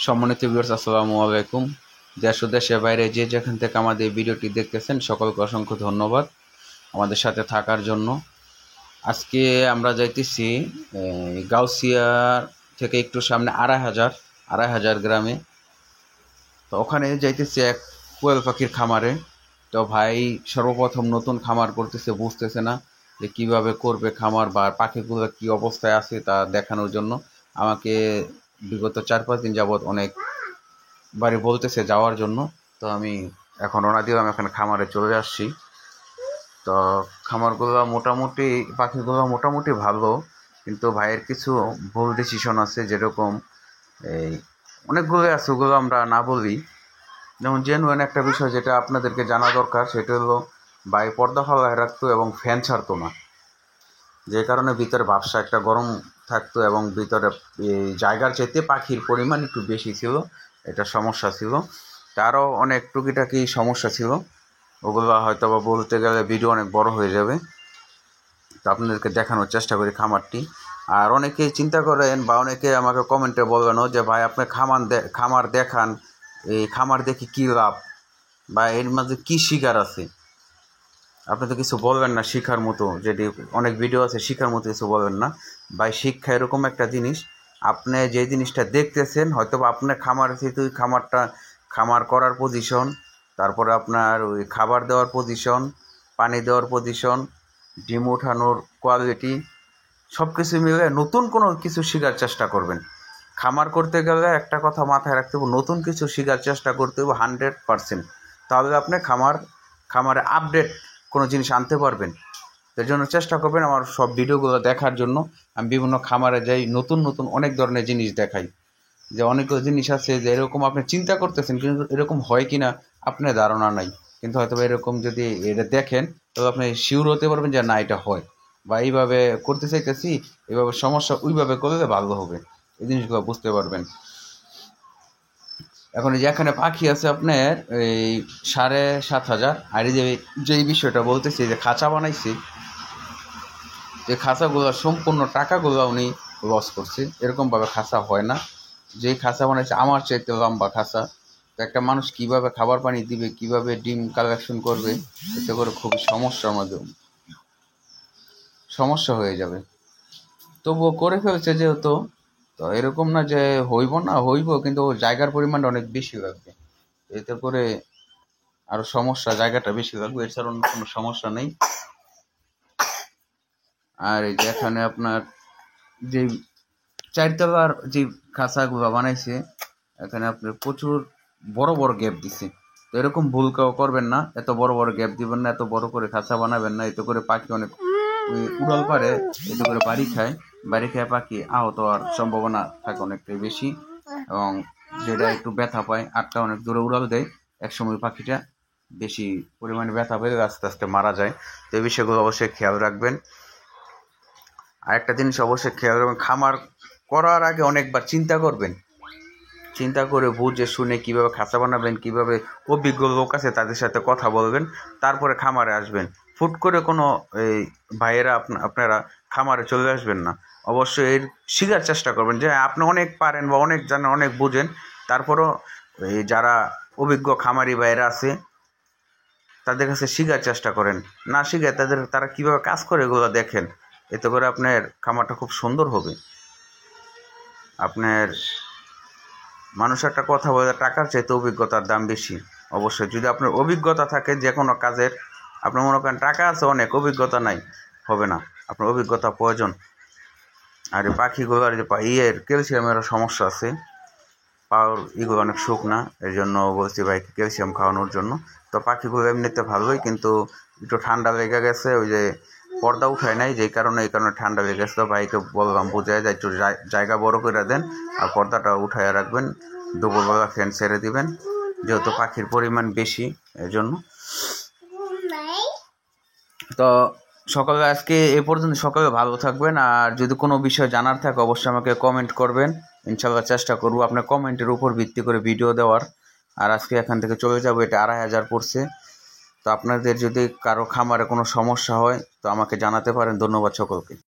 সম্মানিত ভিউয়ার্স, আসসালামু আলাইকুম। দেশ ও দেশের বাইরে যে যেখান থেকে আমাদের ভিডিওটি দেখতেছেন সকলকে অসংখ্য ধন্যবাদ আমাদের সাথে থাকার জন্য। আজকে আমরা যাইতেছি গাউসিয়া থেকে একটু সামনে আড়াই হাজার গ্রামে। তো ওখানে যাইতেছি এক কোয়েল পাখির খামারে। তো ভাই সর্বপ্রথম নতুন খামার করতেছে, বুঝতেছে না যে কীভাবে করবে খামার বা পাখিগুলো কী অবস্থায় আছে তা দেখানোর জন্য আমাকে বিগত 4-5 দিন যাবৎ অনেক বাড়ি বলতেছে যাওয়ার জন্য। তো আমি এখন রওনা দিলাম, এখন খামারে চলে আসছি। তো খামারগুলো মোটামুটি, পাখিগুলো মোটামুটি ভালো, কিন্তু ভাইয়ের কিছু ভুল ডিসিশন আছে, যেরকম এই অনেকগুলো আছে, ওগুলো আমরা না বলি। যেমন জেনুইন একটা বিষয় যেটা আপনাদেরকে জানা দরকার, সেটা হলো ভাই পর্দা ফালায় রাখতো এবং ফ্যান ছাড়তো না, যে কারণে ভিতরে ভাবসা একটা গরম থাকতো এবং ভিতরে জায়গার চাইতে পাখির পরিমাণ একটু বেশি ছিল, এটা সমস্যা ছিল। তারও অনেক টুকিটাকি সমস্যা ছিল, ওগুলো হয়তো বা বলতে গেলে ভিডিও অনেক বড় হয়ে যাবে। তো আপনাদেরকে দেখানোর চেষ্টা করি খামারটি। আর অনেকেই চিন্তা করেন বা অনেকে আমাকে কমেন্টে বলবেনও যে ভাই আপনি খামার দেখান, এই খামার দেখে কী লাভ বা এর মাঝে কী শিকার আছে, আপনি তো কিছু বলবেন না শিক্ষার মতো, যেটি অনেক ভিডিও আছে শিক্ষার মতো কিছু বলবেন না। ভাই শিক্ষা এরকম একটা জিনিস, আপনি যে জিনিসটা দেখতেছেন হয়তো বা আপনার খামার থেকে ওই খামার করার পজিশন, তারপরে আপনার ওই খাবার দেওয়ার পজিশন, পানি দেওয়ার পজিশন, ডিম ওঠানোর কোয়ালিটি, সব কিছু মিলে নতুন কোনো কিছু শেখার চেষ্টা করবেন। খামার করতে গেলে একটা কথা মাথায় রাখতে হবে, নতুন কিছু শেখার চেষ্টা করতে হবে 100%, তাহলে আপনি খামারে আপডেট কোনো জিনিস আনতে পারবেন। এর জন্য চেষ্টা করবেন আমার সব ভিডিওগুলো দেখার জন্য। আমি বিভিন্ন খামারে যাই, নতুন নতুন অনেক ধরনের জিনিস দেখাই, যে অনেকগুলো জিনিস আছে যে এরকম আপনি চিন্তা করতেছেন কিন্তু এরকম হয় কি না আপনার ধারণা নাই, কিন্তু হয়তো এরকম যদি এটা দেখেন তবে আপনি শিওর হতে পারবেন যে না এটা হয়, বা এইভাবে করতে চাইতেছি, এইভাবে সমস্যা ওইভাবে করলে ভালো হবে, এই জিনিসগুলো বুঝতে পারবেন। এখন এই যে এখানে পাখি আছে আপনার এই 7,500। আর এই যেই বিষয়টা বলতেছি, যে খাঁচা বানাইছি, যে খাঁচাগুলো সম্পূর্ণ টাকাগুলো উনি লস করছে, এরকমভাবে খাঁচা হয় না। যেই খাঁচা বানাইছে আমার চাইতে লম্বা খাঁচা, তো একটা মানুষ কীভাবে খাবার পানি দিবে, কীভাবে ডিম কালেকশন করবে, এতে করে খুবই সমস্যা হয়ে যাবে। তবুও করে ফেলছে যেহেতু, তো এরকম না যে হইব, কিন্তু জায়গার পরিমাণটা অনেক বেশি লাগবে, এতে করে আরো সমস্যা, জায়গাটা বেশি লাগবে, এছাড়া অন্য কোনো সমস্যা নেই। আর এই যে এখানে আপনার যে 4তলার যে খাঁচাগুলো বানাইছে, এখানে আপনার প্রচুর বড় বড় গ্যাপ দিছে। তো এরকম ভুল কেউ করবেন না, এত বড় বড় গ্যাপ দিবেন না, এত বড় করে খাঁচা বানাবেন না, এতে করে পাখি অনেক উড়াল পারে, এতে করে বাড়ি খায় পাখি আহত হওয়ার সম্ভাবনা থাকে অনেকটাই বেশি, এবং যেটা একটু ব্যথা পায়, আটটা অনেক দূরে উড়াল দেয়, একসময় পাখিটা বেশি পরিমাণে ব্যথা পেলে আস্তে আস্তে মারা যায়। তো এই বিষয়গুলো অবশ্যই খেয়াল রাখবেন। আরেকটা জিনিস অবশ্যই খেয়াল রাখবেন, খামার করার আগে অনেকবার চিন্তা করবেন, চিন্তা করে বুঝে শুনে কীভাবে খাঁচা বানাবেন, কীভাবে অভিজ্ঞ লোক আছে তাদের সাথে কথা বলবেন, তারপরে খামারে আসবেন। ফুট করে কোনো এই ভাইয়েরা আপনারা খামারে চলে আসবেন না, অবশ্যই এর শেখার চেষ্টা করবেন যে আপনি অনেক পারেন বা অনেক জানেন, অনেক বুঝেন, তারপরও এই যারা অভিজ্ঞ খামারি ভাইয়েরা আছে তাদের কাছে শেখার চেষ্টা করেন, না শিখে তারা কীভাবে কাজ করে এগুলো দেখেন, এতে করে আপনার খামারটা খুব সুন্দর হবে। আপনার মানুষ একটা কথা বলে, টাকার চাইতে অভিজ্ঞতার দাম বেশি। অবশ্যই যদি আপনার অভিজ্ঞতা থাকে যে কোনো কাজের, আপনার মনে করেন টাকা আছে অনেক, অভিজ্ঞতা নাই, হবে না, আপনার অভিজ্ঞতা প্রয়োজন। আর এই পাখিগুলোর যে ক্যালসিয়ামেরও সমস্যা আছে, পাওয়ার এগুলো অনেক শুকনা, এর জন্য বলছি ভাইকে ক্যালসিয়াম খাওয়ানোর জন্য। তো পাখিগুলো এমনিতে ভালোই, কিন্তু একটু ঠান্ডা লেগে গেছে, ওই যে পর্দা উঠায় নাই, এই কারণে ঠান্ডা লেগে গেছে। তো ভাইকে বললাম বুঝাই যায় একটু জায়গা বড় করে দেন আর পর্দাটা উঠায় রাখবেন, দুপুরবেলা ফ্যান ছেড়ে দিবেন, যেহেতু পাখির পরিমাণ বেশি এর জন্য। তো সকালে আজকে এ পর্যন্ত, সকালে ভালো থাকবেন। আর যদি কোনো বিষয় জানার থাকে অবশ্যই আমাকে কমেন্ট করবেন, ইনশাল্লাহ চেষ্টা করবো আপনার কমেন্টের উপর ভিত্তি করে ভিডিও দেওয়ার। আর আজকে এখান থেকে চলে যাবো, এটা 2,500 পড়ছে। তো আপনাদের যদি কারো খামারে কোনো সমস্যা হয় তো আমাকে জানাতে পারেন। ধন্যবাদ সকলকে।